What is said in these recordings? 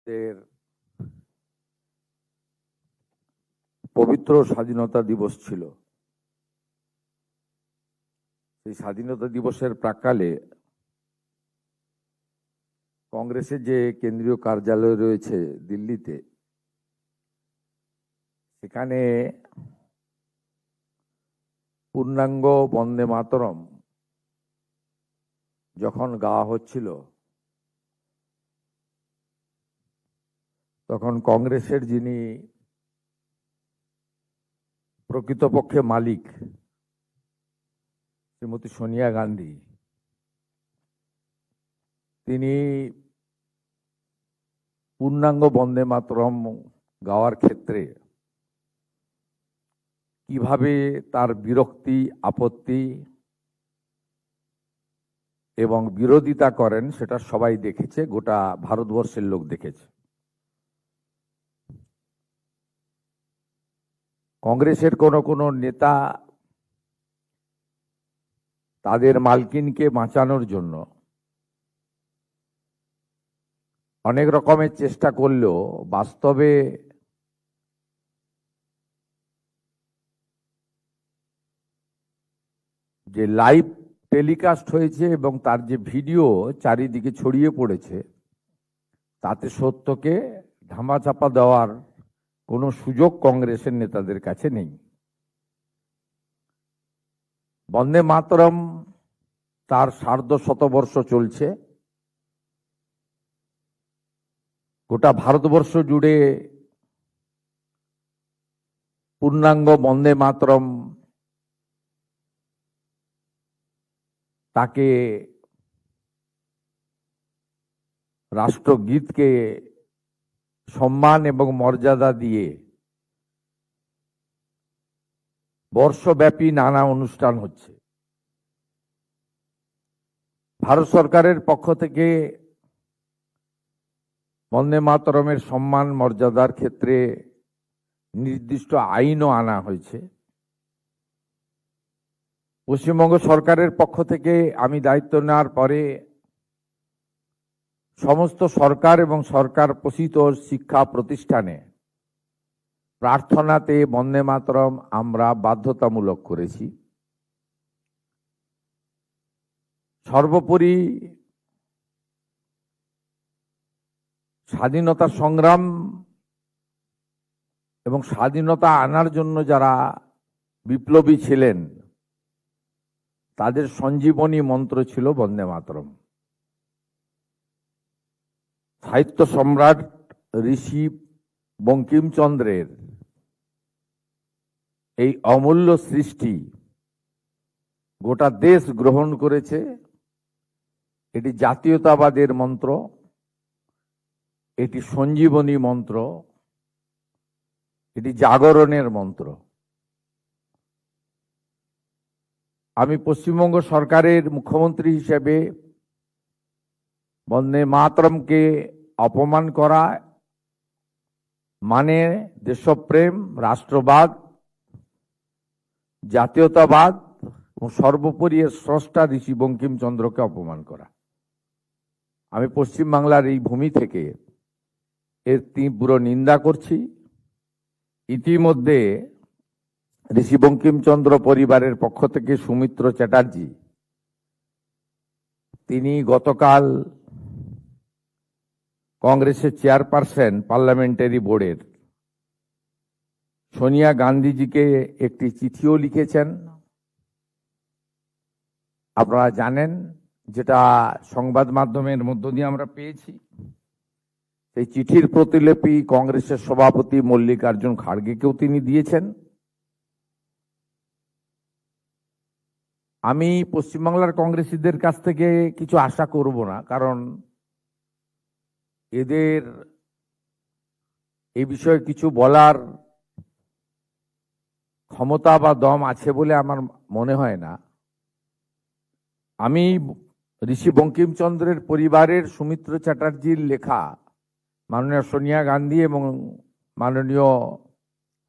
এর পবিত্র স্বাধীনতা দিবস ছিল। এই স্বাধীনতা দিবসের প্রাক্কালে কংগ্রেসের যে কেন্দ্রীয় কার্যালয় রয়েছে দিল্লিতে, সেখানে পূর্ণাঙ্গ বন্দে মাতরম যখন গাওয়া হচ্ছিল, তখন কংগ্রেসের যিনি প্রকৃতপক্ষে মালিক, শ্রীমতী সোনিয়া গান্ধী, তিনি পূর্ণাঙ্গ বন্দে মাতরম গাওয়ার ক্ষেত্রে কিভাবে তার বিরক্তি, আপত্তি এবং বিরোধিতা করেন সেটা সবাই দেখেছে, গোটা ভারতবর্ষের লোক দেখেছে। কংগ্রেসের কোনো নেতা তাদের মালকিনকে বাঁচানোর জন্য অনেক রকমের চেষ্টা করলেও বাস্তবে যে লাইভ টেলিকাস্ট হয়েছে এবং তার যে ভিডিও চারিদিকে ছড়িয়ে পড়েছে, তাতে সত্যকে ধামাচাপা দেওয়ার কোনো সুযোগ কংগ্রেসের নেতাদের কাছে নেই। বন্দে মাতরম তার সার্ধশতবর্ষ চলছে। গোটা ভারতবর্ষ জুড়ে পূর্ণাঙ্গ বন্দে মাতরম তাকে রাষ্ট্রগীতকে সম্মান এবং মর্যাদা দিয়ে বর্ষব্যাপী নানা অনুষ্ঠান হচ্ছে। ভারত সরকারের পক্ষ থেকে বন্দে মাতরমের সম্মান মর্যাদার ক্ষেত্রে নির্দিষ্ট আইনও আনা হয়েছে। পশ্চিমবঙ্গ সরকারের পক্ষ থেকে আমি দায়িত্ব নেওয়ার পরে সমস্ত সরকার এবং সরকার পোষিত শিক্ষা প্রতিষ্ঠানে প্রার্থনাতে বন্দে মাতরম আমরা বাধ্যতামূলক করেছি। সর্বোপরি স্বাধীনতা সংগ্রাম এবং স্বাধীনতা আনার জন্য যারা বিপ্লবী ছিলেন, তাদের সঞ্জীবনী মন্ত্র ছিল বন্দে মাতরম। সাহিত্য সম্রাট ঋষি বঙ্কিমচন্দ্রের এই অমূল্য সৃষ্টি গোটা দেশ গ্রহণ করেছে। এটি জাতীয়তাবাদের মন্ত্র, এটি সঞ্জীবনী মন্ত্র, এটি জাগরণের মন্ত্র। আমি পশ্চিমবঙ্গ সরকারের মুখ্যমন্ত্রী হিসেবে বন্দে মাতরমকে অপমান করা মানে দেশপ্রেম, রাষ্ট্রবাদ, জাতীয়তাবাদ এবং সর্বোপরি এর স্রষ্টা ঋষি বঙ্কিমচন্দ্রকে অপমান করা। আমি পশ্চিমবাংলার এই ভূমি থেকে এর তীব্র নিন্দা করছি। ইতিমধ্যে ঋষি বঙ্কিমচন্দ্র পরিবারের পক্ষ থেকে সুমিত্র চ্যাটার্জি, তিনি গতকাল কংগ্রেসের চেয়ারপারসন পার্লামেন্টারি বোর্ডের সোনিয়া গান্ধীজিকে একটি চিঠিও লিখেছেন। আপনারা জানেন, যেটা সংবাদ মাধ্যমের মধ্য দিয়ে আমরা পেয়েছি। সেই চিঠির প্রতিলিপি কংগ্রেসের সভাপতি মল্লিকার্জুন খাড়গেকেও তিনি দিয়েছেন। আমি পশ্চিমবাংলার কংগ্রেসীদের কাছ থেকে কিছু আশা করব না, কারণ এদের এই বিষয়ে কিছু বলার ক্ষমতা বা দম আছে বলে আমার মনে হয় না। আমি ঋষি বঙ্কিমচন্দ্রের পরিবারের সুমিত্র চ্যাটার্জির লেখা মাননীয় সোনিয়া গান্ধী এবং মাননীয়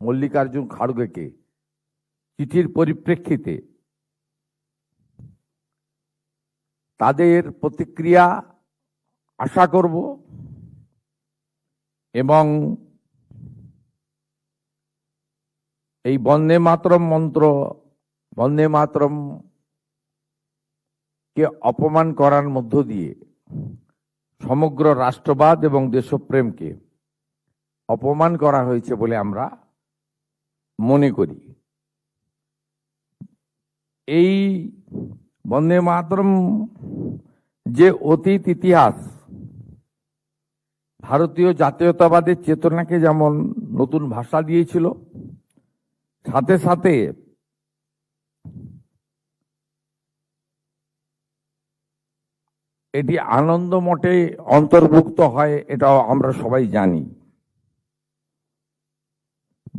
মল্লিকার্জুন খাড়গেকে চিঠির পরিপ্রেক্ষিতে তাদের প্রতিক্রিয়া আশা করব। এবং এই বন্দে মাতরম মন্ত্র, বন্দে মাতরম কে অপমান করার মধ্য দিয়ে সমগ্র রাষ্ট্রবাদ এবং দেশপ্রেমকে অপমান করা হয়েছে বলে আমরা মনে করি। এই বন্দে মাতরম যে অতীত ইতিহাস ভারতীয় জাতীয়তাবাদের চেতনাকে যেমন নতুন ভাষা দিয়েছিল, সাথে সাথে এটি আনন্দ মঠে অন্তর্ভুক্ত হয়, এটাও আমরা সবাই জানি।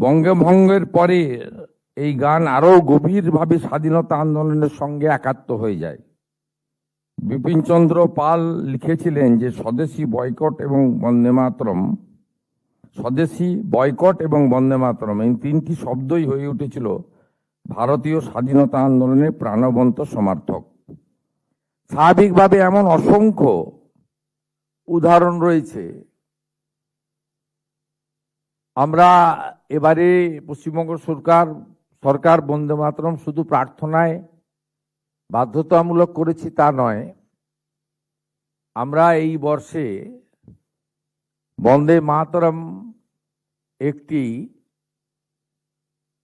বঙ্গভঙ্গের পরে এই গান আরো গভীরভাবে স্বাধীনতা আন্দোলনের সঙ্গে একাত্ম হয়ে যায়। বিপিনচন্দ্র পাল লিখেছিলেন যে স্বদেশী বয়কট এবং বন্দে মাতরম, স্বদেশী বয়কট এবং বন্দে মাতরম এই তিনটি শব্দই হয়ে উঠেছিল ভারতীয় স্বাধীনতা আন্দোলনের প্রাণবন্ত সমর্থক। স্বাভাবিকভাবে এমন অসংখ্য উদাহরণ রয়েছে। আমরা এবারে পশ্চিমবঙ্গ সরকার বন্দে মাতরম শুধু প্রার্থনায় বাধ্যতামূলক করেছি তা নয়, আমরা এই বর্ষে বন্দে মাতরম একটি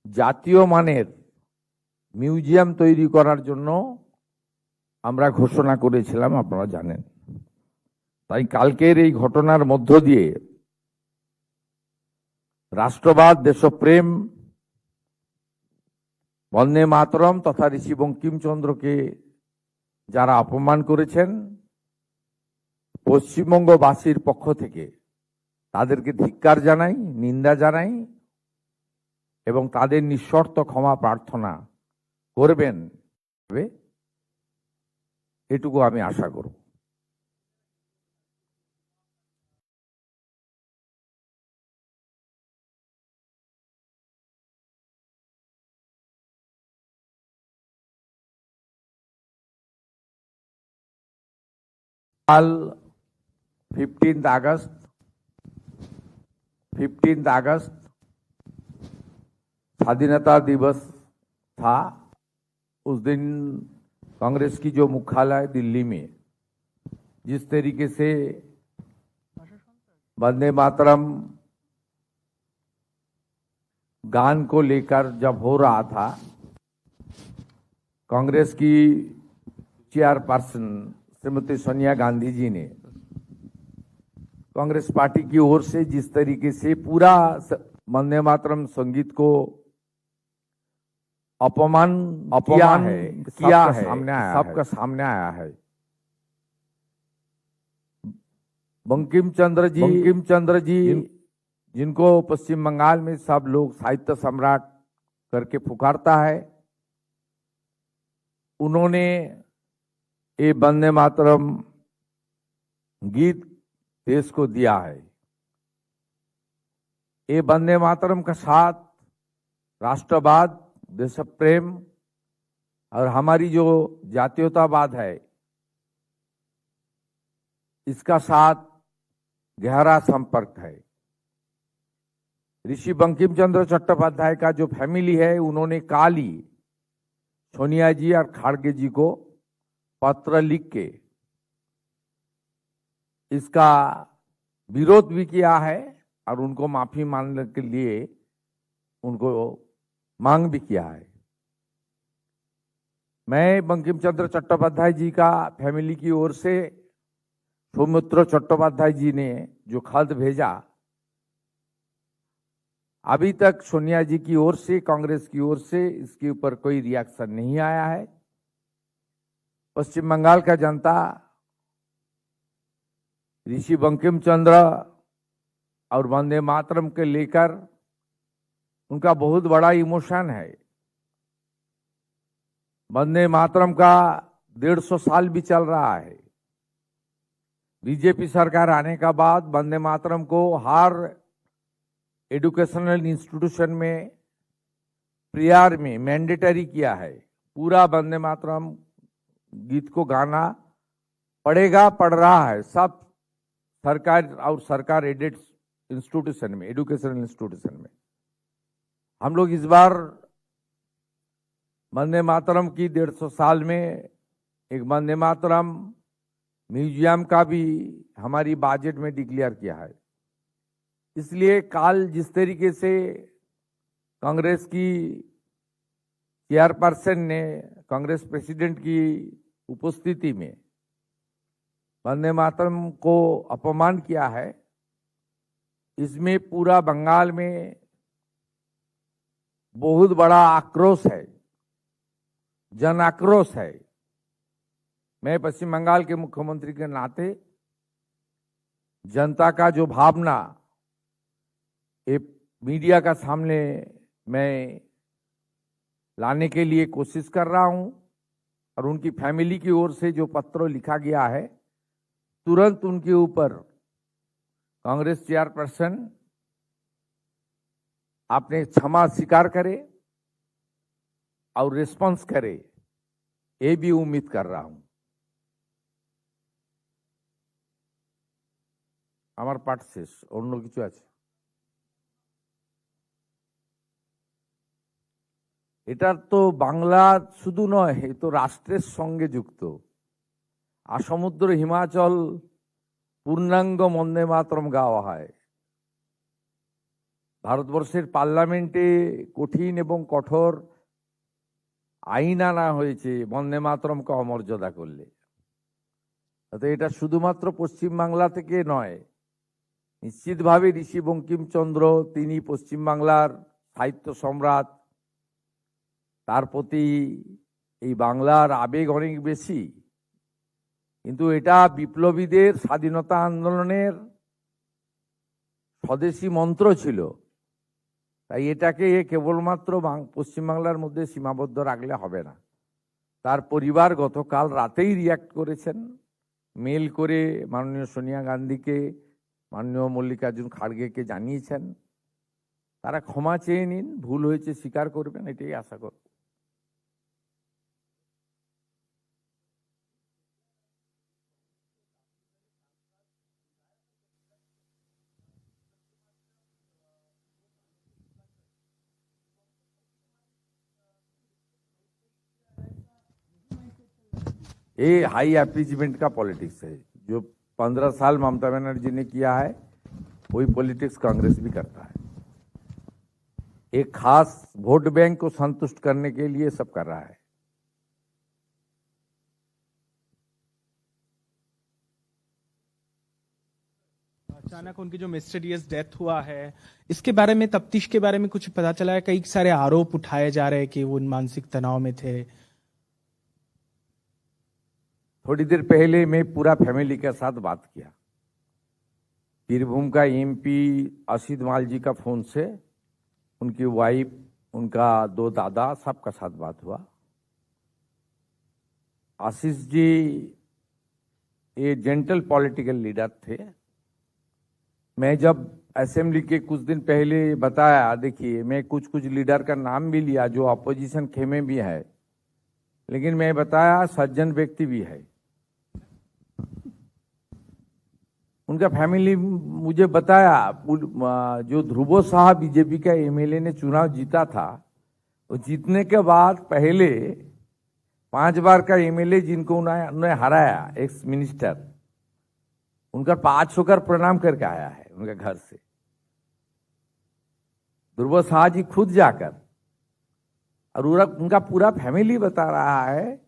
জাতীয় মানের মিউজিয়াম তৈরি করার জন্য আমরা ঘোষণা করেছিলাম, আপনারা জানেন। তাই কালকের এই ঘটনার মধ্য দিয়ে রাষ্ট্রবাদ, দেশপ্রেম, বন্দে মাতরম তথা ঋষি বঙ্কিমচন্দ্রকে যারা অপমান করেছেন, পশ্চিমবঙ্গবাসীর পক্ষ থেকে তাদেরকে ধিক্কার জানাই, নিন্দা জানাই এবং তাদের নিঃশর্ত ক্ষমা প্রার্থনা করবেন, এটুকু আমি আশা করব। কাল 15 अगस्त स्वाधीनता दिवस था। उस दिन कांग्रेस की जो मुख्यालय दिल्ली में जिस तरीके से वंदे मातरम गान को लेकर जब हो रहा था, कांग्रेस की चेयरपर्सन श्रीमती सोनिया गांधी जी ने कांग्रेस पार्टी की ओर से जिस तरीके से पूरा वंदे मातरम संगीत को अपमान किया है, सबका सामने आया है। बंकिम चंद्र जी जिनको पश्चिम बंगाल में सब लोग साहित्य सम्राट करके पुकारता है, उन्होंने ये वंदे मातरम गीत देश को दिया है। ये वंदे मातरम का साथ राष्ट्रवाद, देश प्रेम और हमारी जो जातीयतावाद है, इसका साथ गहरा संपर्क है। ऋषि बंकिम चंद्र चट्टोपाध्याय का जो फैमिली है, उन्होंने काल ही सोनिया जी और खाड़गे जी को पत्र लिख के इसका विरोध भी किया है और उनको माफी मांगने के लिए उनको मांग भी किया है। मैं बंकिम चंद्र चट्टोपाध्याय जी का फैमिली की ओर से सौमित्र चट्टोपाध्याय जी ने जो खत भेजा, अभी तक सोनिया जी की ओर से, कांग्रेस की ओर से इसके ऊपर कोई रिएक्शन नहीं आया है। पश्चिम बंगाल का जनता ऋषि बंकिम चंद्र और वंदे मातरम के लेकर उनका बहुत बड़ा इमोशन है। वंदे मातरम का 150 साल भी चल रहा है। बीजेपी सरकार आने का बाद वंदे मातरम को हर एजुकेशनल इंस्टीट्यूशन में, प्रेयर में मैंडेटरी किया है। पूरा वंदे मातरम गीत को गाना पड़ेगा, पड़ रहा है। सब सरकार और सरकार एडेड इंस्टीट्यूशन में, एजुकेशनल इंस्टीट्यूशन में। हम लोग इस बार वंदे मातरम की 150 साल में एक वंदे मातरम म्यूजियम का भी हमारी बजट में डिक्लेयर किया है। इसलिए कल जिस तरीके से कांग्रेस की चेयरपर्सन ने कांग्रेस प्रेसिडेंट की उपस्थिति में वंदे मातरम को अपमान किया है, इसमें पूरा बंगाल में बहुत बड़ा आक्रोश है, जन आक्रोश है। मैं पश्चिम बंगाल के मुख्यमंत्री के नाते जनता का जो भावना ये मीडिया का सामने मैं लाने के लिए कोशिश कर रहा हूं, और उनकी फैमिली की ओर से जो पत्र लिखा गया है, तुरंत उनके ऊपर कांग्रेस चेयरपर्सन आपने क्षमा स्वीकार करे और रेस्पॉन्स करे, ये भी उम्मीद कर रहा हूं। আমার পাঠ শেষ, অন্য কিছু আছে? এটা তো বাংলা শুধু নয়, এ তো রাষ্ট্রের সঙ্গে যুক্ত। আসমুদ্র হিমাচল পূর্ণাঙ্গ বন্দে মাতরম গাওয়া হয়। ভারতবর্ষের পার্লামেন্টে কঠিন এবং কঠোর আইন আনা হয়েছে বন্দে মাতরমকে অমর্যাদা করলে। তো এটা শুধুমাত্র পশ্চিমবাংলা থেকে নয়, নিশ্চিতভাবে ঋষি বঙ্কিমচন্দ্র তিনি পশ্চিমবাংলার সাহিত্য সম্রাট, তার প্রতি এই বাংলার আবেগ অনেক বেশি। কিন্তু এটা বিপ্লবীদের স্বাধীনতা আন্দোলনের স্বদেশী মন্ত্র ছিল, তাই এটাকে কেবলমাত্র পশ্চিমবাংলার মধ্যে সীমাবদ্ধ রাখলে হবে না। তার পরিবার গতকাল রাতেই রিয়াক্ট করেছেন, মেল করে মাননীয় সোনিয়া গান্ধীকে, মাননীয় মল্লিকার্জুন খাড়গেকে জানিয়েছেন। তারা ক্ষমা চেয়ে নিন, ভুল হয়েছে স্বীকার করবেন, এটাই আশা করব। ये हाई अपीजमेंट का पॉलिटिक्स है। जो 15 साल ममता बनर्जी ने किया है, वही पॉलिटिक्स कांग्रेस भी करता है। एक खास वोट बैंक को संतुष्ट करने के लिए सब कर रहा है। अचानक उनकी जो मिस्टीरियस डेथ हुआ है, इसके बारे में, तफ्तीश के बारे में कुछ पता चला है? कई सारे आरोप उठाए जा रहे हैं कि वो मानसिक तनाव में थे। थोड़ी देर पहले मैं पूरा फैमिली के साथ बात किया। बीरभूम का एमपी असीद माल जी का फोन से उनकी वाइफ, उनका 2 दादा, सबका साथ बात हुआ। आशीष जी ये जेंटल पॉलिटिकल लीडर थे। मैं जब असेंबली के कुछ दिन पहले बताया, देखिए मैं कुछ कुछ लीडर का नाम भी लिया जो अपोजिशन खेमे भी है, लेकिन मैं बताया सज्जन व्यक्ति भी है। उनका फैमिली मुझे बताया, जो ध्रुवो साहब बीजेपी का एमएलए ने चुनाव जीता था, वो जीतने के बाद पहले 5 बार का एमएलए जिनको उन्होंने हराया, एक्स मिनिस्टर, उनका 5 होकर प्रणाम करके आया है उनके घर से। ध्रुव शाह जी खुद जाकर, और उनका पूरा फैमिली बता रहा है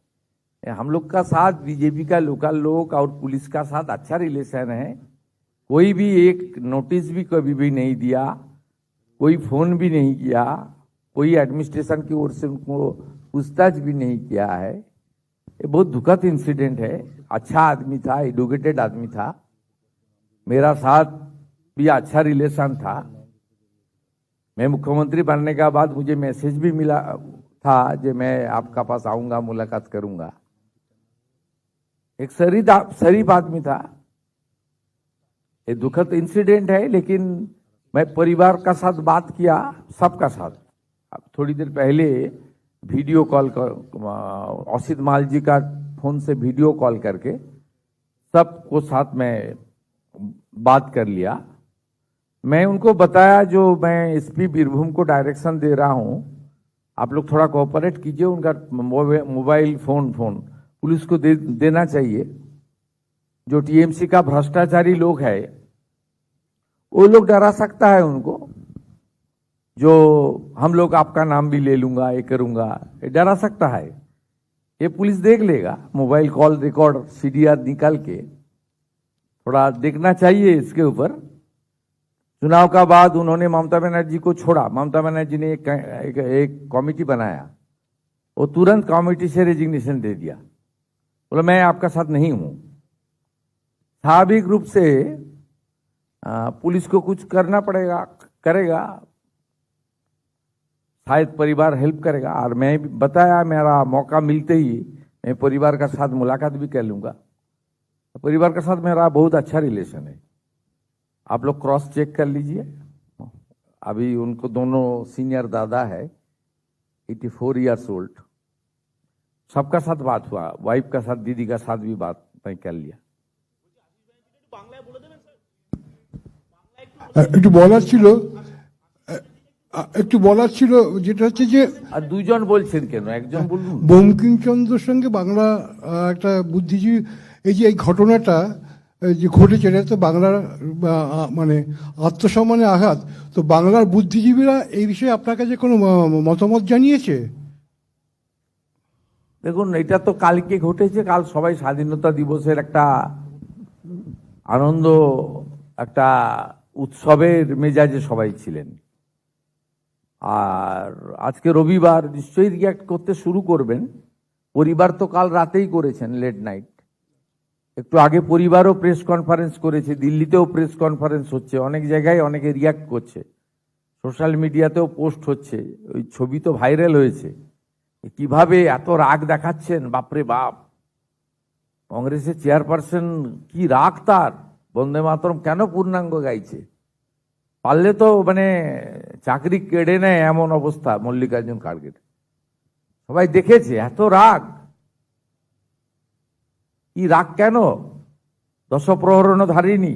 हम लोग का साथ बीजेपी का लोकल लोग और पुलिस का साथ अच्छा रिलेशन है। कोई भी एक नोटिस भी कभी भी नहीं दिया, कोई फोन भी नहीं किया, कोई एडमिनिस्ट्रेशन की ओर से उनको पूछताछ भी नहीं किया है। ये बहुत दुखद इंसिडेंट है। अच्छा आदमी था, एडुकेटेड आदमी था, मेरा साथ भी अच्छा रिलेशन था। मैं मुख्यमंत्री बनने के बाद मुझे मैसेज भी मिला था कि मैं आपका पास आऊंगा, मुलाकात करूंगा। एक शरीफ आदमी था। ये दुखद इंसिडेंट है, लेकिन मैं परिवार का साथ बात किया, सबका साथ। अब थोड़ी देर पहले वीडियो कॉल कर असीद माल जी का फोन से वीडियो कॉल करके सबको साथ में बात कर लिया। मैं उनको बताया, जो मैं एसपी बीरभूम को डायरेक्शन दे रहा हूं, आप लोग थोड़ा कोऑपरेट कीजिए, उनका मोबाइल फोन पुलिस को देना चाहिए। जो टीएमसी का भ्रष्टाचारी लोग है, वो लोग डरा सकता है उनको, जो हम लोग आपका नाम भी ले लूंगा, ये करूंगा, ये डरा सकता है। ये पुलिस देख लेगा, मोबाइल कॉल रिकॉर्ड सीडीआर निकाल के थोड़ा देखना चाहिए इसके ऊपर। चुनाव का बाद उन्होंने ममता बनर्जी को छोड़ा, ममता बनर्जी ने एक कमेटी बनाया, वो तुरंत कमेटी से रेजिग्नेशन दे दिया, बोला मैं आपका साथ नहीं हूं। स्वाभाविक रूप से पुलिस को कुछ करना पड़ेगा, करेगा, शायद परिवार हेल्प करेगा। और मैं भी बताया, मेरा मौका मिलते ही मैं परिवार का साथ मुलाकात भी कर लूंगा। परिवार के साथ मेरा बहुत अच्छा रिलेशन है, आप लोग क्रॉस चेक कर लीजिए। अभी उनको दोनों सीनियर दादा है, 84 ईयर्स ओल्ड, सबका साथ बात हुआ, वाइफ का साथ, दीदी का साथ भी बात मैं कर लिया। একটু বলার ছিল যেটা হচ্ছে যে আর দুজন বলছেন কেন, একজন বলুন। বঙ্কিমচন্দ্রের সঙ্গে বাংলা একটা বুদ্ধিজীবী, এই যে এই ঘটনাটা যে ঘটেছে, এটা তো বাংলার মানে আত্মসম্মানে আঘাত। তো বাংলার বুদ্ধিজীবীরা এই বিষয়ে আপনার কাছে কোনো মতামত জানিয়েছে? দেখুন, এটা তো কালকে ঘটেছে, কাল সবাই স্বাধীনতা দিবসের একটা আনন্দ, একটা উৎসবের মেজাজে সবাই ছিলেন। আর আজকে রবিবার, নিশ্চয়ই রিয়াক্ট করতে শুরু করবেন। পরিবার তো কাল রাতেই করেছেন, লেট নাইট। একটু আগে পরিবারও প্রেস কনফারেন্স করেছে, দিল্লিতেও প্রেস কনফারেন্স হচ্ছে, অনেক জায়গায় অনেকে রিয়াক্ট করছে, সোশ্যাল মিডিয়াতেও পোস্ট হচ্ছে, ওই ছবি তো ভাইরাল হয়েছে। কিভাবে এত রাগ দেখাচ্ছেন, বাপরে বাপ! কংগ্রেসের চেয়ারপারসন কি রাগ তার, বন্দে মাতরম কেন পূর্ণাঙ্গ গাইছে? পারলে তো মানে চাকরি কেড়ে নেয় এমন অবস্থা মল্লিকার্জুন খাড়গের। সবাই দেখেছে, এত রাগ, কি রাগ কেন? দশপ্রহরণ ধারিণী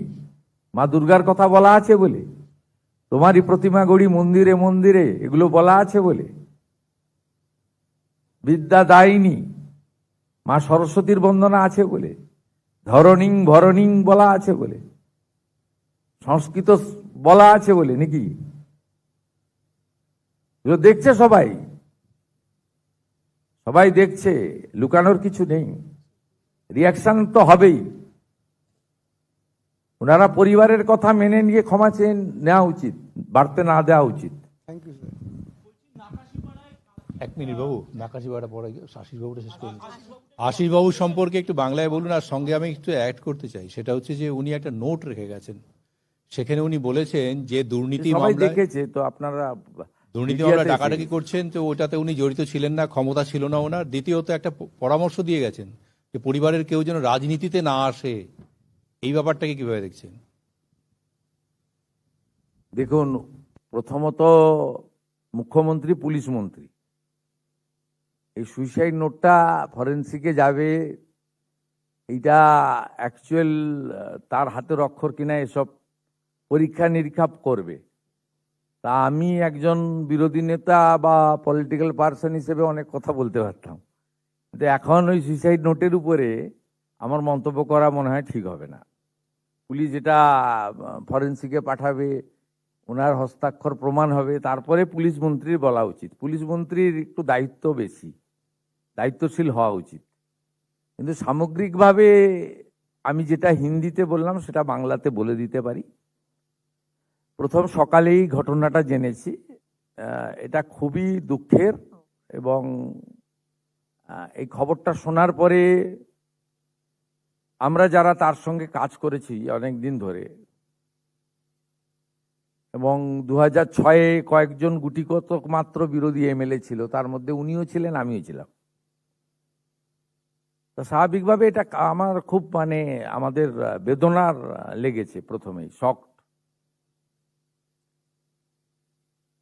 মা দুর্গার কথা বলা আছে বলে, তোমারই প্রতিমা গড়ি মন্দিরে মন্দিরে, এগুলো বলা আছে বলে, বিদ্যা দায়িনী মা সরস্বতীর বন্দনা আছে বলে, ধরণিং ভরণিং বলা আছে বলে, সংস্কৃত বলা আছে বলে নাকি? এগুলো দেখছে সবাই, সবাই দেখছে, লুকানোর কিছু নেই। রিয়াকশন তো হবেই। ওনারা পরিবারের কথা মেনে নিয়ে ক্ষমা চেয়ে নেওয়া উচিত, বাড়তে না দেওয়া উচিত। Thank you sir. এক মিনিট বাবু, নাকাশিপাড়া পরে আশিসবাবুটা শেষ করে আশিসবাবু সম্পর্কে একটু বাংলায় বলুন। আর সঙ্গে আমি একটু অ্যাড করতে চাই, সেটা হচ্ছে যে উনি একটা নোট রেখে গেছেন, সেখানে উনি বলেছেন যে দুর্নীতি সবাই মামলায়, দেখেছে তো, আপনারা দুর্নীতি মিডিয়াতে মামলায় ডাকাডাকি করছেন, তো ওটাতে উনি জড়িত ছিলেন না, ক্ষমতা ছিল না ওনার। দ্বিতীয়ত একটা পরামর্শ দিয়ে গেছেন যে পরিবারের কেউ যেন রাজনীতিতে না আসে। এই ব্যাপারটাকে কিভাবে দেখছেন? দেখুন, প্রথমত মুখ্যমন্ত্রী, পুলিশ মন্ত্রী, এই সুইসাইড নোটটা ফরেন্সিকে যাবে, এইটা অ্যাকচুয়াল তার হাতের অক্ষর কিনা এসব পরীক্ষা নিরীক্ষা করবে। তা আমি একজন বিরোধী নেতা বা পলিটিক্যাল পার্সন হিসেবে অনেক কথা বলতে পারতাম, কিন্তু এখন ওই সুইসাইড নোটের উপরে আমার মন্তব্য করা মনে হয় ঠিক হবে না। পুলিশ যেটা ফরেন্সিকে পাঠাবে, ওনার হস্তাক্ষর প্রমাণ হবে, তারপরে পুলিশ মন্ত্রীর বলা উচিত। পুলিশ মন্ত্রীর একটু দায়িত্ব বেশি, দায়িত্বশীল হওয়া উচিত। কিন্তু সামগ্রিকভাবে আমি যেটা হিন্দিতে বললাম সেটা বাংলাতে বলে দিতে পারি। প্রথম সকালেই ঘটনাটা জেনেছি, এটা খুবই দুঃখের, এবং এই খবরটা শোনার পরে আমরা যারা তার সঙ্গে কাজ করেছি অনেক দিন ধরে, এবং 2006-এ কয়েকজন গুটিকতক মাত্র বিরোধী এমএলএ ছিল, তার মধ্যে উনিও ছিলেন, আমিও ছিলাম। তো স্বাভাবিকভাবে এটা আমার খুব মানে আমাদের বেদনার লেগেছে, প্রথমেই শক।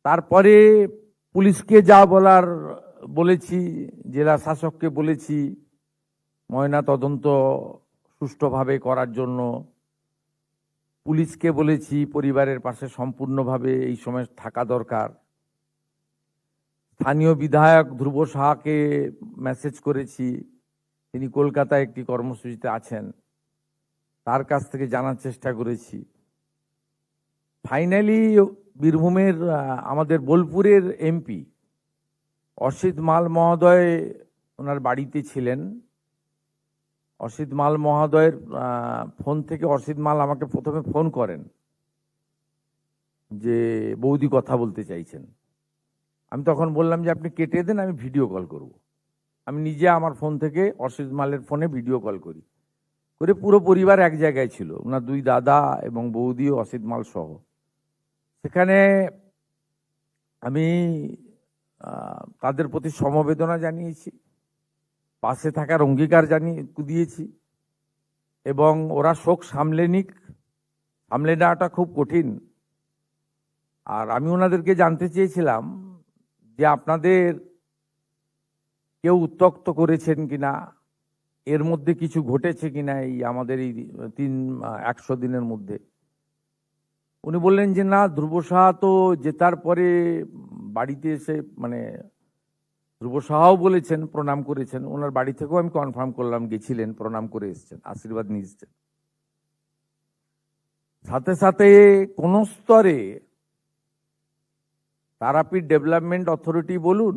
তারপরে পুলিশকে যা বলার বলেছি, জেলা শাসককে বলেছি ময়না তদন্ত সুষ্ঠুভাবে করার জন্য, পুলিশকে বলেছি পরিবারের পাশে সম্পূর্ণভাবে এই সময় থাকা দরকার। স্থানীয় বিধায়ক ধ্রুব সাহাকে মেসেজ করেছি, তিনি কলকাতায় একটি কর্মসূচিতে আছেন, তার কাছ থেকে জানার চেষ্টা করেছি। ফাইনালি বীরভূমের আমাদের বোলপুরের এমপি অসিত মাল মহোদয় ওনার বাড়িতে ছিলেন। অসিত মাল মহোদয়ের ফোন থেকে অসিত মাল আমাকে প্রথমে ফোন করেন যে বৌদি কথা বলতে চাইছেন। আমি তখন বললাম যে আপনি কেটে দেন, আমি ভিডিও কল করব। আমি নিজে আমার ফোন থেকে অসিত মালের ফোনে ভিডিও কল করি, করে পুরো পরিবার এক জায়গায় ছিল, ওনার দুই দাদা এবং বৌদি ও অসিত মাল সহ। সেখানে আমি তাদের প্রতি সমবেদনা জানিয়েছি, পাশে থাকার অঙ্গীকার দিয়েছি, এবং ওরা শোক সামলে নেওয়াটা খুব কঠিন। আর আমি ওনাদেরকে জানতে চেয়েছিলাম যে আপনাদের কেউ উত্ত্যক্ত করেছেন কিনা, এর মধ্যে কিছু ঘটেছে কিনা এই আমাদের এই 100 দিনের মধ্যে। উনি বললেন যে না, ধ্রুব সাহা তো জেতার পরে বাড়িতে এসে, মানে ধ্রুব সাহাও বলেছেন, প্রণাম করেছেন, ওনার বাড়ি থেকেও আমি কনফার্ম করলাম গেছিলেন, প্রণাম করে এসেছেন, আশীর্বাদ নিয়ে এসেছেন। সাথে সাথে কোন স্তরে তারাপীঠ ডেভেলপমেন্ট অথরিটি বলুন,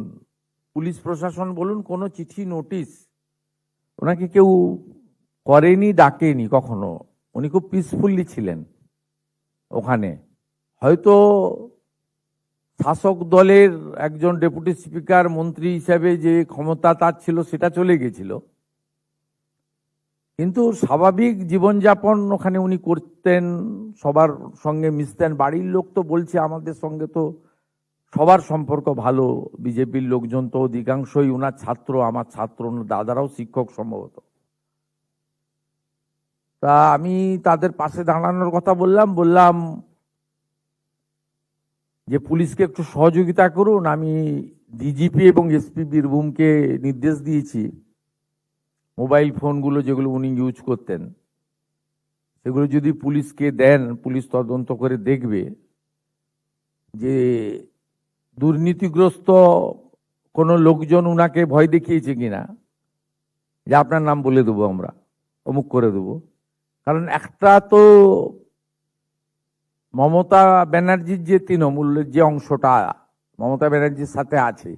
পুলিশ প্রশাসন বলুন, কোনো চিঠি নোটিশ ওনাকে কেউ করেনি, ডাকেনি কখনো। উনি খুব পিসফুলি ছিলেন ওখানে। হয়তো শাসক দলের একজন ডেপুটি স্পিকার, মন্ত্রী হিসাবে যে ক্ষমতা তার ছিল সেটা চলে গেছিল, কিন্তু স্বাভাবিক জীবনযাপন ওখানে উনি করতেন, সবার সঙ্গে মিশতেন। বাড়ির লোক তো বলছে আমাদের সঙ্গে তো সবার সম্পর্ক ভালো, বিজেপির লোকজন তো অধিকাংশই ওনার ছাত্র, আমার ছাত্র, ওনার দাদারাও শিক্ষক সম্ভবত। তা আমি তাদের পাশে দাঁড়ানোর কথা বললাম যে পুলিশকে একটু সহযোগিতা করুন। আমি ডিজিপি এবং এসপি বীরভূমকে নির্দেশ দিয়েছি, মোবাইল ফোনগুলো যেগুলো উনি ইউজ করতেন সেগুলো যদি পুলিশকে দেন, পুলিশ তদন্ত করে দেখবে যে দুর্নীতিগ্রস্ত কোনো লোকজন উনাকে ভয় দেখিয়েছে কিনা, যে আপনার নাম বলে দেবো, আমরা অমুক করে দেবো। কারণ একটা তো মমতা ব্যানার্জির যে তৃণমূলের যে অংশটা মমতা ব্যানার্জির সাথে আছে,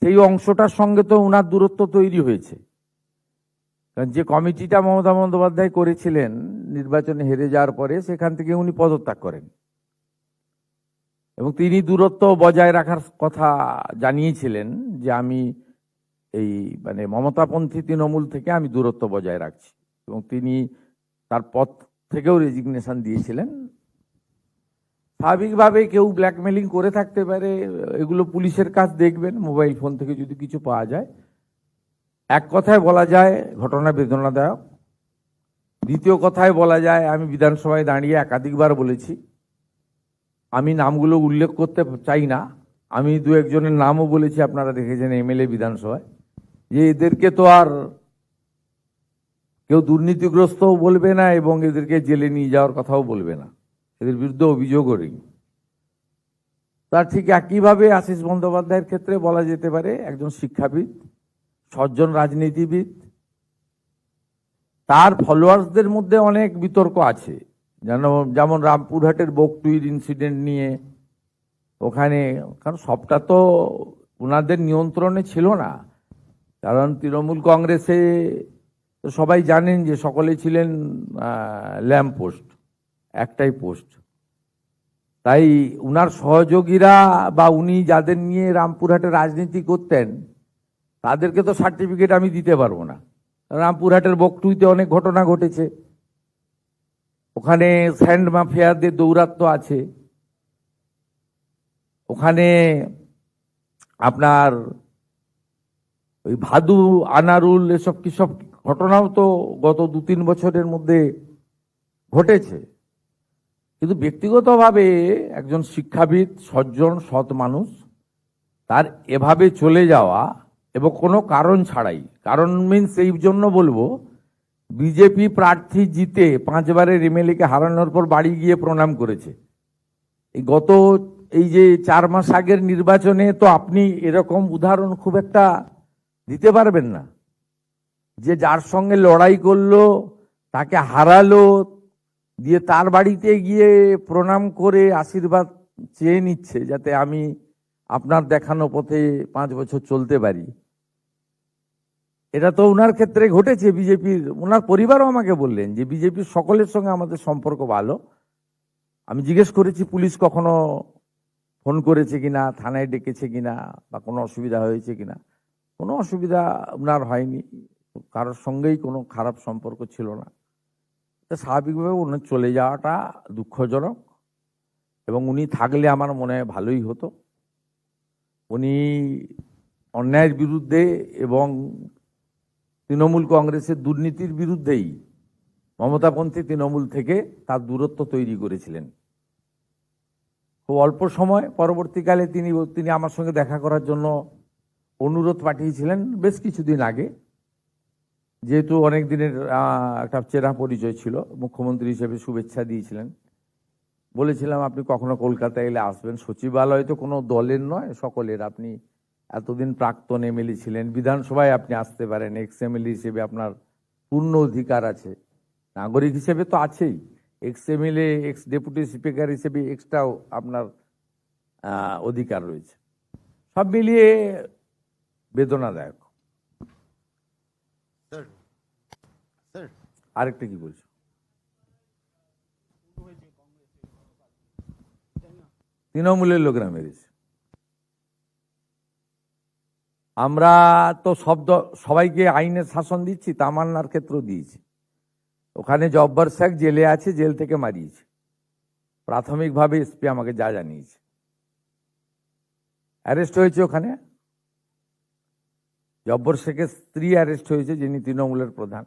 সেই অংশটার সঙ্গে তো উনার দূরত্ব তৈরি হয়েছে। কারণ যে কমিটিটা মমতা বন্দ্যোপাধ্যায় করেছিলেন নির্বাচনে হেরে যাওয়ার পরে, সেখান থেকে উনি পদত্যাগ করেন এবং তিনি দূরত্ব বজায় রাখার কথা জানিয়েছিলেন যে আমি এই মানে মমতাপন্থী তৃণমূল থেকে আমি দূরত্ব বজায় রাখছি, এবং তিনি তার পদ থেকেও রেজিগনেশন দিয়েছিলেন। স্বাভাবিকভাবে কেউ ব্ল্যাকমেলিং করে থাকতে পারে, এগুলো পুলিশের কাজ দেখবেন, মোবাইল ফোন থেকে যদি কিছু পাওয়া যায়। এক কথায় বলা যায় ঘটনা বেদনাদায়ক। দ্বিতীয় কথায় বলা যায়, আমি বিধানসভায় দাঁড়িয়ে একাধিকবার বলেছি, আমি নামগুলো উল্লেখ করতে চাই না, আমি দু একজনের নামও বলেছি, আপনারা দেখেছেন এমএলএ বিধানসভায়, যে এদেরকে তো আর কেউ দুর্নীতিগ্রস্তও বলবে না এবং এদেরকে জেলে নিয়ে যাওয়ার কথাও বলবে না, এদের বিরুদ্ধে অভিযোগও নেই। তার ঠিক একইভাবে আশিস বন্দ্যোপাধ্যায়ের ক্ষেত্রে বলা যেতে পারে, একজন শিক্ষাবিদ, সজ্জন রাজনীতিবিদ, তার ফলোয়ার্সদের মধ্যে অনেক বিতর্ক আছে। যেমন রামপুরহাটের বকটুইর ইনসিডেন্ট নিয়ে, ওখানে কারণ সবটা তো ওনাদের নিয়ন্ত্রণে ছিল না, কারণ তৃণমূল কংগ্রেসে সবাই জানেন যে সকলে ছিলেন ল্যাম্প পোস্ট, একটাই পোস্ট। তাই উনার সহযোগীরা বা উনি যাদের নিয়ে রামপুরহাটে রাজনীতি করতেন তাদেরকে তো সার্টিফিকেট আমি দিতে পারবো না। রামপুরহাটের বকটুইতে অনেক ঘটনা ঘটেছে, ওখানে স্যান্ড মাফিয়াদের দৌরাত্ম্য আছে, ওখানে আপনার ওই ভাদু, আনারুল, এসব কি সব ঘটনাও তো গত 2-3 বছরের মধ্যে ঘটেছে। কিন্তু ব্যক্তিগতভাবে একজন শিক্ষাবিদ, সজ্জন, সৎ মানুষ, তার এভাবে চলে যাওয়া এবং কোনো কারণ ছাড়াই, কারণ মিনস এই জন্য বলবো বিজেপি প্রার্থী জিতে 5বারের এমএলএ কে হারানোর পর বাড়ি গিয়ে প্রণাম করেছে। এই যে 4 মাস আগের নির্বাচনে তো আপনি এরকম উদাহরণ খুব একটা দিতে পারবেন না, যে যার সঙ্গে লড়াই করলো তাকে হারালো, দিয়ে তার বাড়িতে গিয়ে প্রণাম করে আশীর্বাদ চেয়ে নিচ্ছে যাতে আমি আপনার দেখানো পথে 5 বছর চলতে পারি। এটা তো ওনার ক্ষেত্রে ঘটেছে। বিজেপির ওনার পরিবারও আমাকে বললেন যে বিজেপির সকলের সঙ্গে আমাদের সম্পর্ক ভালো। আমি জিজ্ঞেস করেছি পুলিশ কখনো ফোন করেছে কিনা, থানায় ডেকেছে কিনা, বা কোনো অসুবিধা হয়েছে কিনা। কোনো অসুবিধা ওনার হয়নি, কারোর সঙ্গেই কোনো খারাপ সম্পর্ক ছিল না। স্বাভাবিকভাবে ওনার চলে যাওয়াটা দুঃখজনক, এবং উনি থাকলে আমার মনে হয় ভালোই হতো। উনি অন্যায়ের বিরুদ্ধে এবং তৃণমূল কংগ্রেসের দুর্নীতির বিরুদ্ধেই মমতাপন্থী তৃণমূল থেকে তার দূরত্ব তৈরি করেছিলেন। খুব অল্প সময় পরবর্তীকালে তিনি আমার সঙ্গে দেখা করার জন্য অনুরোধ পাঠিয়েছিলেন বেশ কিছুদিন আগে, যেহেতু অনেক দিনের একটা চেনা পরিচয় ছিল। মুখ্যমন্ত্রী হিসেবে শুভেচ্ছা দিয়েছিলেন। বলেছিলাম আপনি কখনো কলকাতায় এলে আসবেন, সচিবালয় তো কোনো দলের নয়, সকলের। আপনি এতদিন প্রাক্তন এমএলএ ছিলেন, বিধানসভায় আপনি আসতে পারেন, এক্স এমএলএ হিসেবে আপনার পূর্ণ অধিকার আছে, নাগরিক হিসেবে তো আছেই, x MLA x deputy speaker হিসেবে এক্সট্রাও আপনার অধিকার রয়েছে। সব মিলিয়ে বেদনাদায়ক। আরেকটা কি বলছো? তৃণমূলের লোকরা মেরেছে। আমরা তো সবাইকে আইনের শাসন দিচ্ছি, তামান্নার ক্ষেত্রেও দিয়েছি। ওখানে জব্বার শেখ জেলে আছে, জেল থেকে মারিয়েছে। প্রাথমিকভাবে এসপি আমাকে যা জানিয়েছে, অ্যারেস্ট হয়েছে ওখানে। জব্বর শেখের স্ত্রী অ্যারেস্ট হয়েছে, যিনি তৃণমূলের প্রধান।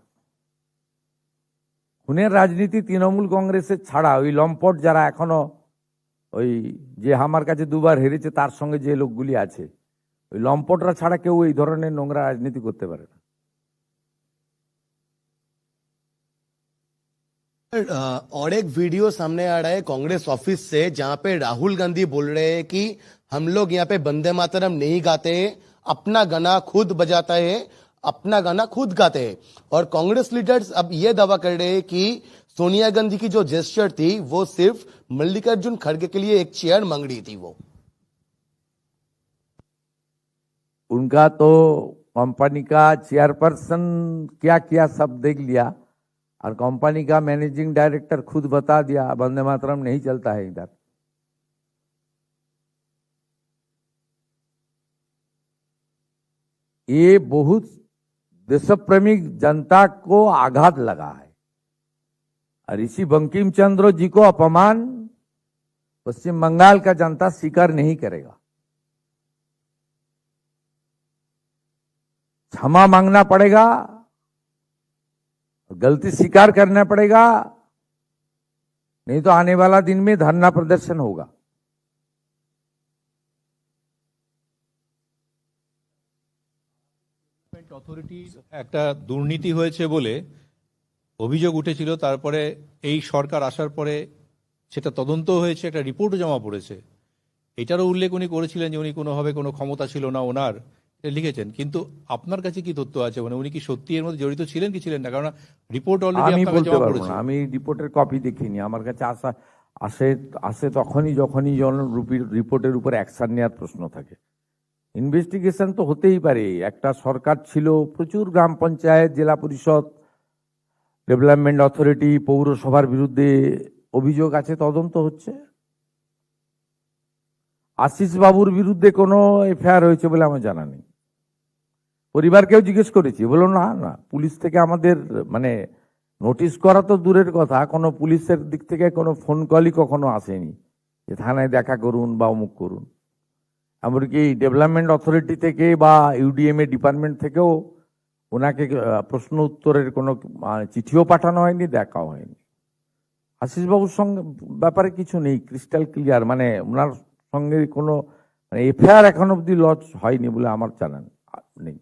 খুনের রাজনীতি তৃণমূল কংগ্রেসের ছাড়া ওই লম্পট যারা এখনো, ওই যে আমার কাছে 2বার হেরেছে তার সঙ্গে যে লোকগুলি আছে, ওই লম্পটরা ছাড়া কেউ এই ধরনের নোংরা রাজনীতি করতে পারে না। और एक वीडियो सामने आ रहा है कांग्रेस ऑफिस से, जहां पे राहुल गांधी बोल रहे हैं कि हम लोग यहाँ पे वंदे मातरम नहीं गाते, अपना गाना खुद बजाता है, अपना गाना खुद गाते हैं। और कांग्रेस लीडर्स अब ये दावा कर रहे हैं कि सोनिया गांधी की जो जेस्चर थी वो सिर्फ मल्लिकार्जुन खड़गे के लिए एक चेयर मांग रही थी। वो उनका तो कंपनी का चेयरपर्सन क्या किया सब देख लिया, और कंपनी का मैनेजिंग डायरेक्टर खुद बता दिया वंदे मातरम नहीं चलता है इधर। ये बहुत देशप्रेमी जनता को आघात लगा है, और इसी बंकिम चंद्र जी को अपमान पश्चिम बंगाल का जनता स्वीकार नहीं करेगा। क्षमा मांगना पड़ेगा, गलती स्वीकार करना पड़ेगा, नहीं तो आने वाला दिन में धरना प्रदर्शन होगा। অথরিটি একটা দুর্নীতি হয়েছে বলে অভিযোগ উঠেছিল, তারপরে এই সরকার আসার পরে সেটা তদন্ত হয়েছে, একটা রিপোর্টও জমা পড়েছে। এটারও উল্লেখ উনি করেছিলেন যে উনি কোনোভাবে কোনো ক্ষমতা ছিল না ওনার, এটা লিখেছেন। কিন্তু আপনার কাছে কি তথ্য আছে, মানে উনি কি সত্যি এর মধ্যে জড়িত ছিলেন কি ছিলেন না? কারণ রিপোর্ট অলরেডি আমি আপনাকে বলতে জমা পারবো পড়েছে। না, আমি রিপোর্টের কপি দেখিনি। আমার কাছে আসে তখনই যখনই রিপোর্টের উপর অ্যাকশন নেওয়ার প্রশ্ন থাকে। ইনভেস্টিগেশন তো হতেই পারে। একটা সরকার ছিল, প্রচুর গ্রাম পঞ্চায়েত, জেলা পরিষদ, ডেভেলপমেন্ট অথরিটি, পৌরসভার বিরুদ্ধে অভিযোগ আছে, তদন্ত হচ্ছে। আশিস বাবুর বিরুদ্ধে কোনো এফআইআর হয়েছে বলে আমার জানা নেই। পরিবারকেও জিজ্ঞেস করেছি, বলল না না, পুলিশ থেকে আমাদের মানে নোটিশ করা তো দূরের কথা, কোনো পুলিশের দিক থেকে কোনো ফোন কলই কখনো আসেনি যে থানায় দেখা করুন বা অমুক করুন। এমনকি ডেভেলপমেন্ট অথরিটি থেকে বা ইউডিএমএ ডিপার্টমেন্ট থেকেও ওনাকে প্রশ্ন উত্তরের কোনো চিঠিও পাঠানো হয়নি, দেখাও হয়নি। আশিস বাবুর সঙ্গে ব্যাপারে কিছু নেই, ক্রিস্টাল ক্লিয়ার। মানে ওনার সঙ্গে কোনো এফআইআর এখন অব্দি লঞ্চ হয়নি বলে আমার জানা নেই।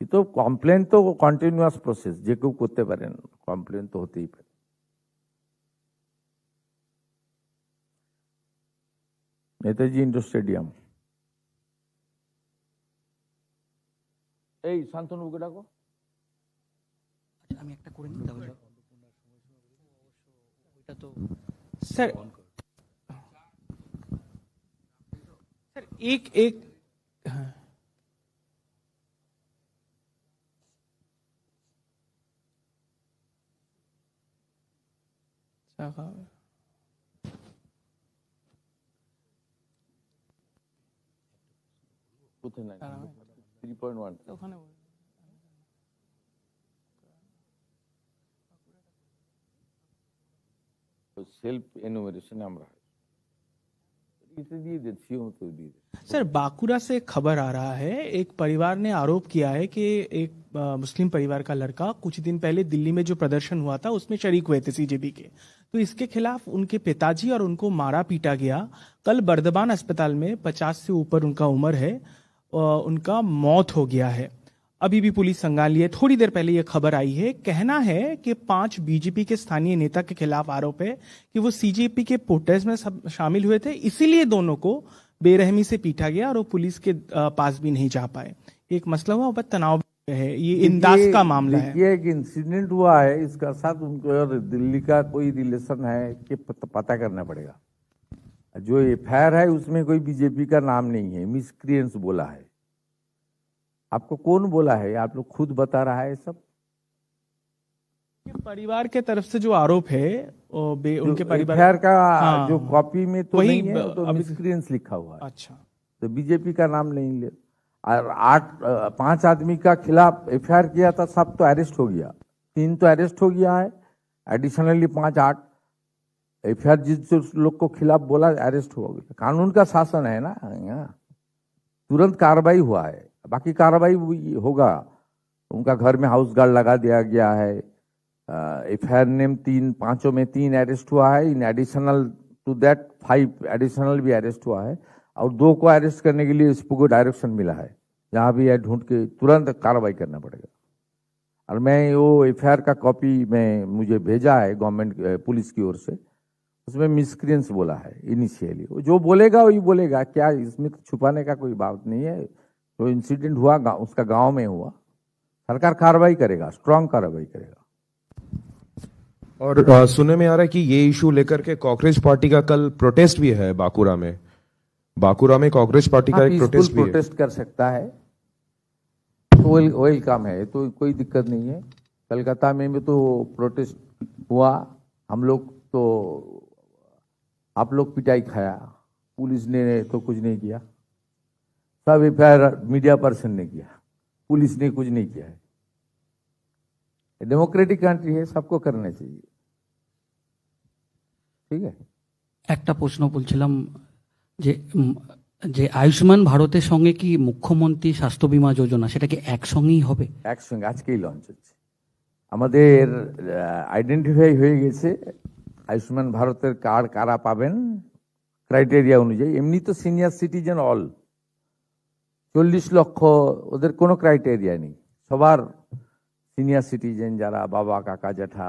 ये तो কমপ্লেন তো কন্টিনিউয়াস প্রসেস, যে কেউ করতে পারেন, কমপ্লেন তো হতেই পারে। Netaji indoor stadium. এই শান্তনুকে ডাকো। আমি একটা করে নিই তাহলে। ওইটা তো सर सर एक एक हाँ। কোথায় নাই 3.1 ওখানে সেলফ এনুমেরেশন আমরা इसे दिए दे सीओ तो दिए दे। सर बांकुरा से खबर आ रहा है, एक परिवार ने आरोप किया है कि एक मुस्लिम परिवार का लड़का कुछ दिन पहले दिल्ली में जो प्रदर्शन हुआ था उसमें शरीक हुए थे सीजेपी के, तो इसके खिलाफ उनके पिताजी और उनको मारा पीटा गया। कल बर्दबान अस्पताल में 50 से ऊपर उनका उम्र है, उनका मौत हो गया है। अभी भी पुलिस संज्ञान लिए, थोड़ी देर पहले यह खबर आई है। कहना है कि 5 बीजेपी के स्थानीय नेता के खिलाफ आरोप है कि वो सीजेपी के प्रोटेस्ट में शामिल हुए थे, इसीलिए दोनों को बेरहमी से पीटा गया और वो पुलिस के पास भी नहीं जा पाए। एक मसला हुआ, बहुत तनाव है, ये इंदास का मामला है। देखिए एक इंसिडेंट हुआ है, इसका साथ उनको और दिल्ली का कोई रिलेशन है कि पता करना पड़ेगा। जो एफआईआर है उसमें कोई बीजेपी का नाम नहीं है, मिसक्रिएंस बोला है। आपको कौन बोला है? आप लोग खुद बता रहा है सब। परिवार के तरफ से जो आरोप है उनके परिवार एफआईआर का हाँ, जो कॉपी में तो वही नहीं है, तो अभी- मिसक्रिएंस लिखा हुआ है, अच्छा तो बीजेपी का नाम नहीं ले। और 5 आदमी का खिलाफ एफआईआर किया था, सब तो अरेस्ट हो गया, 3 तो अरेस्ट हो गया है, एडिशनली 5 8 एफआईआर जिस लोग को खिलाफ बोला अरेस्ट हो गया। कानून का शासन है ना यहाँ, तुरंत कार्रवाई हुआ है, बाकी कार्रवाई होगा। उनका घर में हाउस गार्ड लगा दिया गया है। एफआईआर नेम 5 में 3 अरेस्ट हुआ है, in additional to that 5 additional भी अरेस्ट हुआ है, और 2 को अरेस्ट करने के लिए इसको डायरेक्शन मिला है, जहां भी है ढूंढ के तुरंत कार्रवाई करना पड़ेगा। और मैं वो एफआईआर का कॉपी में मुझे भेजा है गवर्नमेंट पुलिस की ओर से, उसमें मिसक्रिएंस बोला है इनिशियली। जो बोलेगा वही बोलेगा, क्या इसमें तो छुपाने का कोई बात नहीं है। जो इंसिडेंट हुआ उसका गांव में हुआ, सरकार कार्रवाई करेगा, स्ट्रांग कार्रवाई करेगा। और सुनने में आ रहा है कि ये इशू लेकर के कांग्रेस पार्टी का कल प्रोटेस्ट भी है बांकुरा में। बांकुरा में कांग्रेस पार्टी का एक प्रोटेस्ट भी है। प्रोटेस्ट कर सकता है, तो वेलकम है, तो कोई दिक्कत नहीं है। कलकत्ता में भी तो प्रोटेस्ट हुआ, हम लोग तो आप लोग पिटाई खाया, पुलिस ने तो कुछ नहीं किया, सब एफआईआर मीडिया पर्सन ने किया, पुलिस ने कुछ नहीं किया है। डेमोक्रेटिक कंट्री है, सबको करना चाहिए, ठीक है। একটা প্রশ্ন বলছিলাম যে যে আয়ুষ্মান ভারতের সঙ্গে কি মুখ্যমন্ত্রী স্বাস্থ্য বীমা যোজনা সেটা কি একসঙ্গেই হবে? একসঙ্গে আজকেই লঞ্চ হচ্ছে। আমাদের আইডেন্টিফাই হয়ে গেছে আয়ুষ্মান ভারতের কার্ড কারা পাবেন ক্রাইটেরিয়া অনুযায়ী। এমনি তো সিনিয়র সিটিজেন অল 40 লক্ষ, ওদের কোনো ক্রাইটেরিয়া নেই, সবার সিনিয়র সিটিজেন যারা বাবা কাকা জ্যাঠা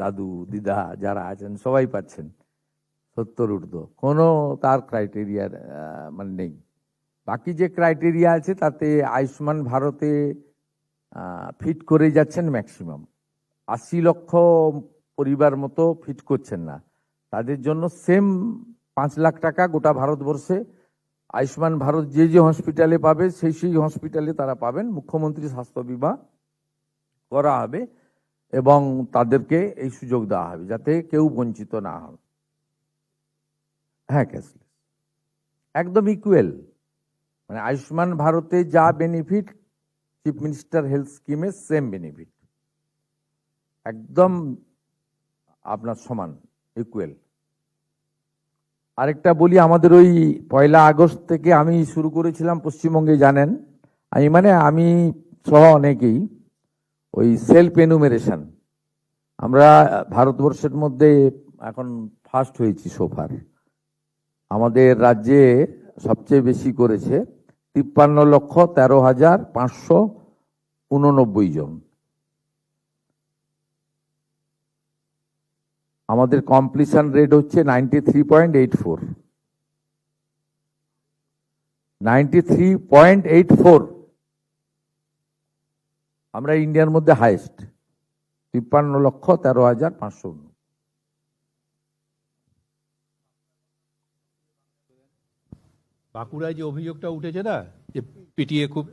দাদু দিদা যারা আছেন সবাই পাচ্ছেন 70 ঊর্ধ্ব, কোনো তার ক্রাইটেরিয়ার মানে নেই। বাকি যে ক্রাইটেরিয়া আছে তাতে আয়ুষ্মান ভারতে ফিট করে যাচ্ছেন ম্যাক্সিমাম 80 লক্ষ পরিবার মতো ফিট করছেন না, তাদের জন্য সেম 5 লাখ টাকা গোটা ভারতবর্ষে আয়ুষ্মান ভারত যে যে হসপিটালে পাবে সেই সেই হসপিটালে তারা পাবেন। মুখ্যমন্ত্রী স্বাস্থ্য বীমা করা হবে এবং তাদেরকে এই সুযোগ দেওয়া হবে যাতে কেউ বঞ্চিত না হন। হ্যাঁ, ক্যাশলেস একদম ইকুয়াল, মানে আয়ুষ্মান ভারতে যা বেনিফিট চিফ মিনিস্টার হেলথ স্কিমে সেম বেনিফিট, একদম আপনার সমান ইকুয়াল। আরেকটা বলি, আমাদের ওই 1 আগস্ট থেকে আমি শুরু করেছিলাম পশ্চিমবঙ্গে, জানেন আমি সহ অনেকেই ওই সেলফ এনুমেরেশন, আমরা ভারতবর্ষের মধ্যে এখন ফার্স্ট হয়েছি সোফার। আমাদের রাজ্যে সবচেয়ে বেশি করেছে 53,13,500 89 জন। আমাদের কমপ্লিশন রেট হচ্ছে 93.84। 93.84 আমরা ইন্ডিয়ার মধ্যে হাইয়েস্ট, 53,13,500। বাঁকুড়ায় যে অভিযোগটা উঠেছে না, যে পিটিয়ে খুব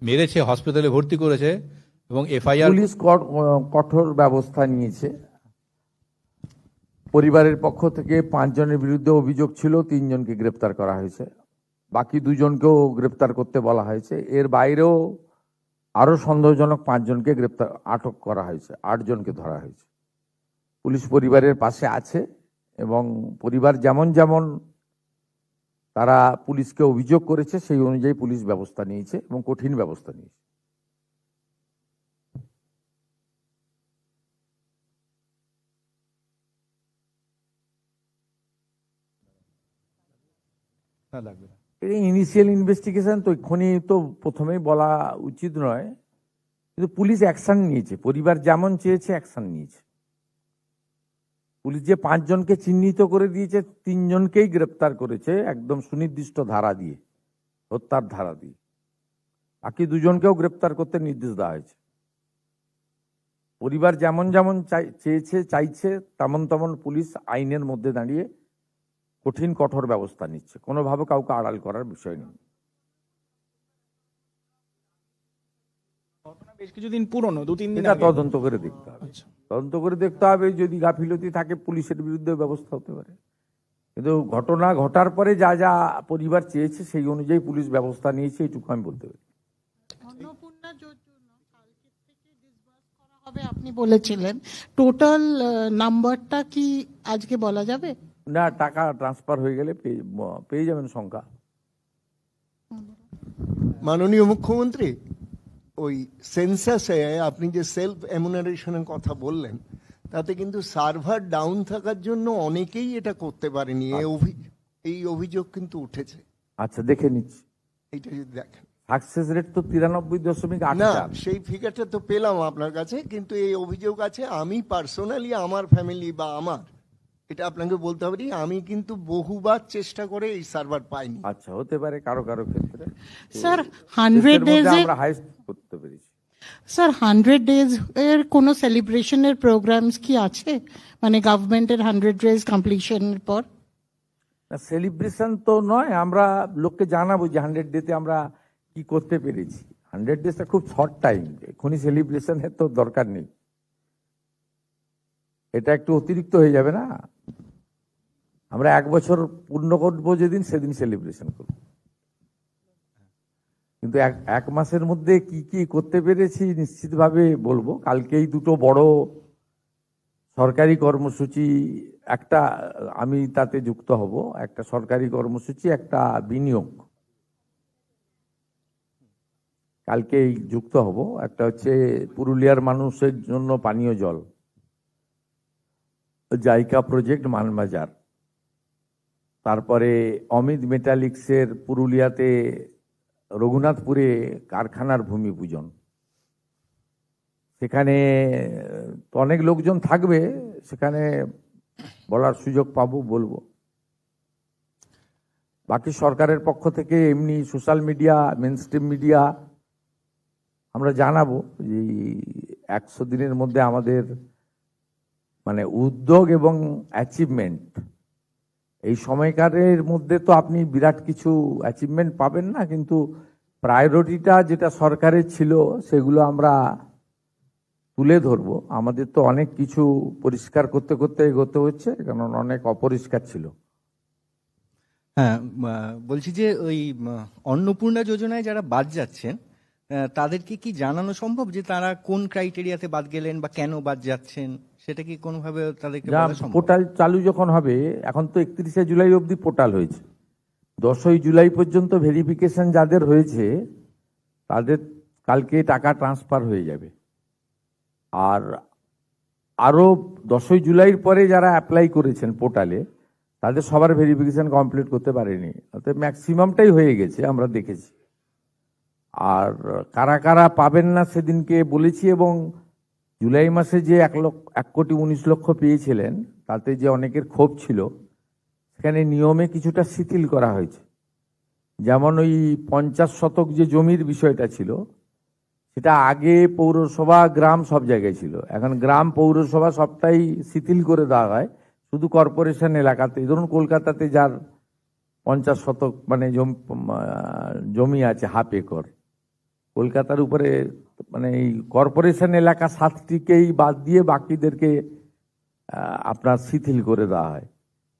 মেরেছে, হসপিটালে ভর্তি করেছে এবং এফআইআর, পুলিশ কঠোর ব্যবস্থা নিয়েছে। পরিবারের পক্ষ থেকে 5 জনের বিরুদ্ধে অভিযোগ ছিল, 3 জনকে গ্রেপ্তার করা হয়েছে, বাকি 2 জনকেও গ্রেপ্তার করতে বলা হয়েছে। এর বাইরেও আরো সন্দেহজনক 5 জনকে আটক করা হয়েছে, 8 জনকে ধরা হয়েছে। পুলিশ পরিবারের পাশে আছে এবং পরিবার যেমন যেমন তারা পুলিশকে অভিযোগ করেছে সেই অনুযায়ী পুলিশ ব্যবস্থা নিয়েছে এবং কঠিন ব্যবস্থা নিয়েছে। না লাগবে না। ইনিশিয়াল ইনভেস্টিগেশন তো এক্ষুনি তো প্রথমেই বলা উচিত নয়, কিন্তু পুলিশ অ্যাকশন নিয়েছে, পরিবার যেমন চেয়েছে অ্যাকশন নিয়েছে। পুলিশ যে 5 জনকে চিহ্নিত করে দিয়েছে, 3 জনকেই গ্রেপ্তার করেছে একদম সুনির্দিষ্ট ধারা দিয়ে, হত্যার ধারা দিয়ে। বাকি 2 জনকেও গ্রেপ্তার করতে নির্দেশ দেওয়া হয়েছে। পরিবার যেমন যেমন চেয়েছে চাইছে তেমন তেমন পুলিশ আইনের মধ্যে দাঁড়িয়ে কঠিন কঠোর ব্যবস্থা নিচ্ছে, কোনোভাবে কাউকে আড়াল করার বিষয় নেই। ঘটনা বেশ কিছুদিন পুরনো, 2-3 দিন এটা আগে। তদন্ত করে দেখতে হবে, তদন্ত করে দেখতে হবে। যদি গাফিলতি থাকে পুলিশের বিরুদ্ধে ব্যবস্থা হতে পারে, কিন্তু ঘটনা ঘটার পরে যা যা পরিবার চেয়েছে সেই অনুযায়ী পুলিশ ব্যবস্থা নিয়েছে, এইটুকু আমি বলতে পারি। অন্নপূর্ণা যোজনা কালকে থেকে ডিসবার্স করা হবে আপনি বলেছিলেন, টোটাল নাম্বারটা কি আজকে বলা যাবে? না, টাকা ট্রান্সফার হয়ে গেলে পেয়ে যাবেন সংখ্যা। মাননীয় মুখ্যমন্ত্রী, ওই সেন্সাসে আপনি যে সেলফ এমুনারেশনের কথা বললেন, তাতে কিন্তু সার্ভার ডাউন থাকার জন্য অনেকেই এটা করতে পারেনি, এই অভিযোগ কিন্তু উঠেছে। আচ্ছা, দেখে নিচ্ছি। এইটা যদি দেখেন, সাকসেস রেট তো 93.8। না সেই ফিগারটা তো পেলাম আপনার কাছে, কিন্তু এই অভিযোগ আছে। আমি পার্সোনালি, আমার ফ্যামিলি বা আমার, এটা আপনাকে বলতে হবে, আমি কিন্তু বহুবার চেষ্টা করে এই সার্ভার পাইনি। আচ্ছা, হতে পারে কারো কারো ক্ষেত্রে। স্যার 100 ডেজ আমরা হাইস্ট করতে পেরেছি। স্যার 100 ডেজ এর কোনো সেলিব্রেশনের প্রোগ্রামস কি আছে, মানে গভর্নমেন্টের 100 ডেজ কমপ্লিশনের পর? সেলিব্রেশন তো নয়, আমরা লোককে জানাবো যে 100 ডেতে আমরা কি করতে পেরেছি। 100 ডেজটা খুব শর্ট টাইম, এখনই সেলিব্রেশনের তো দরকার নেই, এটা একটু অতিরিক্ত হয়ে যাবে না। আমরা 1 বছর পূর্ণ করবো যেদিন, সেদিন সেলিব্রেশন করব, কিন্তু এক মাসের মধ্যে কি কি করতে পেরেছি নিশ্চিতভাবে বলবো। কালকেই 2টো বড় সরকারি কর্মসূচি, একটা আমি তাতে যুক্ত হব, একটা সরকারি কর্মসূচি, একটা বিনিয়োগ, কালকেই যুক্ত হব। একটা হচ্ছে পুরুলিয়ার মানুষের জন্য পানীয় জল, জাইকা প্রজেক্ট মানবাজার। তারপরে অমিত মেটালিক্সের পুরুলিয়াতে রঘুনাথপুরে কারখানার ভূমি পূজন। সেখানে তো অনেক লোকজন থাকবে, সেখানে বলার সুযোগ পাবো, বলবো। বাকি সরকারের পক্ষ থেকে এমনি সোশ্যাল মিডিয়া, মেনস্ট্রিম মিডিয়া আমরা জানাবো যে 100 দিনের মধ্যে আমাদের মানে উদ্যোগ এবং অ্যাচিভমেন্ট, এই সময়কারের মধ্যে তো আপনি বিরাট কিছু অ্যাচিভমেন্ট পাবেন না, কিন্তু প্রায়োরিটিটা যেটা সরকারের ছিল সেগুলো আমরা তুলে ধরবো। আমাদের তো অনেক কিছু পরিষ্কার করতে করতে এগোতে হচ্ছে, কারণ অনেক অপরিষ্কার ছিল। হ্যাঁ, বলছি যে ওই অন্নপূর্ণা যোজনায় যারা বাদ যাচ্ছেন, তাদেরকে কি জানানো সম্ভব যে তারা কোন ক্রাইটেরিয়াতে বাদ গেলেন বা কেন বাদ যাচ্ছেন? সেটা কি কোনোভাবে তাদেরকে বলা সম্ভব? পোর্টাল চালু যখন হবে, এখন তো 31শে জুলাই অবধি পোর্টাল হয়েছে, 10ই জুলাই পর্যন্ত ভেরিফিকেশন যাদের হয়েছে তাদের কালকে টাকা ট্রান্সফার হয়ে যাবে। আর আরো 10ই জুলাইয়ের পরে যারা অ্যাপ্লাই করেছেন পোর্টালে, তাদের সবার ভেরিফিকেশন কমপ্লিট করতে পারেনি, অর্থাৎ ম্যাক্সিমামটাই হয়ে গেছে, আমরা দেখেছি। আর কারা কারা পাবেন না সেদিনকে বলেছি, এবং জুলাই মাসে যে 1,19,00,000 পেয়েছিলেন তাতে যে অনেকের ক্ষোভ ছিল, সেখানে নিয়মে কিছুটা শিথিল করা হয়েছে। যেমন ওই 50 শতক যে জমির বিষয়টা ছিল, সেটা আগে পৌরসভা গ্রাম সব জায়গায় ছিল, এখন গ্রাম পৌরসভা সবটাই শিথিল করে দেওয়া হয়, শুধু কর্পোরেশন এলাকাতে। ধরুন কলকাতাতে যার 50 শতক মানে জমি আছে, হাফ একর, কলকাতার উপরে মানে এই কর্পোরেশন এলাকা 7টিকেই বাদ দিয়ে বাকিদেরকে আপনার শিথিল করে দেওয়া হয়।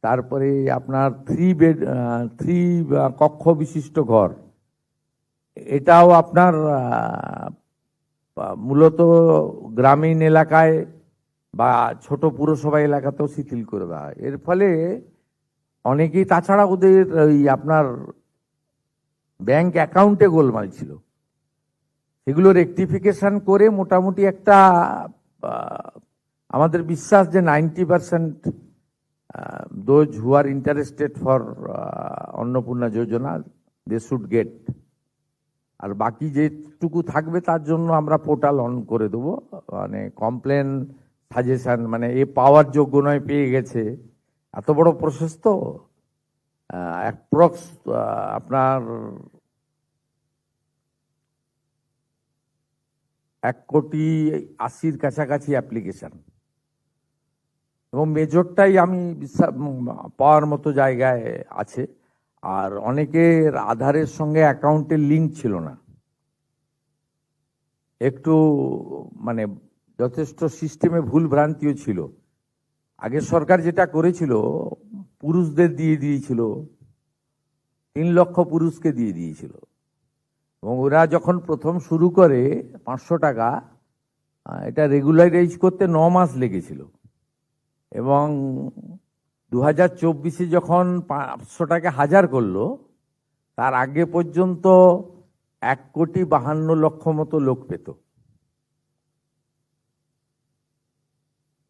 তারপরে আপনার 3 কক্ষ বিশিষ্ট ঘর, এটাও আপনার মূলত গ্রামীণ এলাকায় বা ছোট পুরসভা এলাকাতেও শিথিল করে দেওয়া হয়। এর ফলে অনেকেই, তাছাড়া ওদের ওই আপনার ব্যাংক অ্যাকাউন্টে গোলমাল ছিল, সেগুলো রেকটিফিকেশন করে মোটামুটি একটা আমাদের বিশ্বাস যে 90% those who are interested for Annapurna Yojana they should get. আর বাকি যেটুকু থাকবে তার জন্য আমরা পোর্টাল অন করে দেবো, মানে কমপ্লেন সাজেশন, মানে এ পাওয়ার যোগ্য নয় পেয়ে গেছে, এত বড় প্রসেস তো। অ্যাপ্রক্স আপনার 1,80,00,000 কাছাকাছি অ্যাপ্লিকেশন, এবং মেজরটাই আমি পাওয়ার মতো জায়গায় আছে। আর অনেকের আধারের সঙ্গে অ্যাকাউন্টের লিঙ্ক ছিল না, একটু মানে যথেষ্ট সিস্টেমে ভুল ভ্রান্তিও ছিল। আগের সরকার যেটা করেছিল, পুরুষদের দিয়ে দিয়েছিল, 3 লক্ষ পুরুষকে দিয়ে দিয়েছিল, এবং ওরা যখন প্রথম শুরু করে 500 টাকা, এটা রেগুলারাইজ করতে 9 মাস লেগেছিল, এবং 2024-এ যখন 500 টাকা 1000 করলো, তার আগে পর্যন্ত 1,52,00,000 মতো লোক পেত।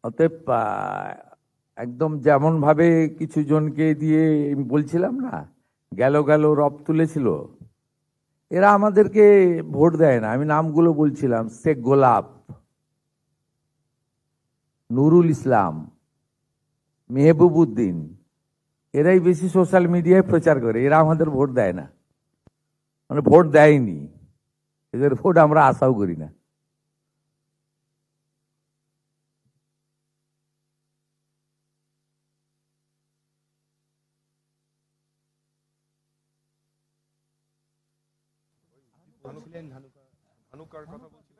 অতএব একদম যেমন ভাবে কিছু জনকে দিয়ে বলছিলাম না, গেল রব তুলেছিল, এরা আমাদেরকে ভোট দেয় না। আমি নামগুলো বলছিলাম, শেখ গোলাপ, নুরুল ইসলাম, মেহবুবউদ্দিন, এরাই বেশি সোশ্যাল মিডিয়ায় প্রচার করে, এরা আমাদের ভোট দেয় না, মানে ভোট দেয়নি, এদের ভোট আমরা আশাও করি না। ধানুকার কথা বলছিলেন।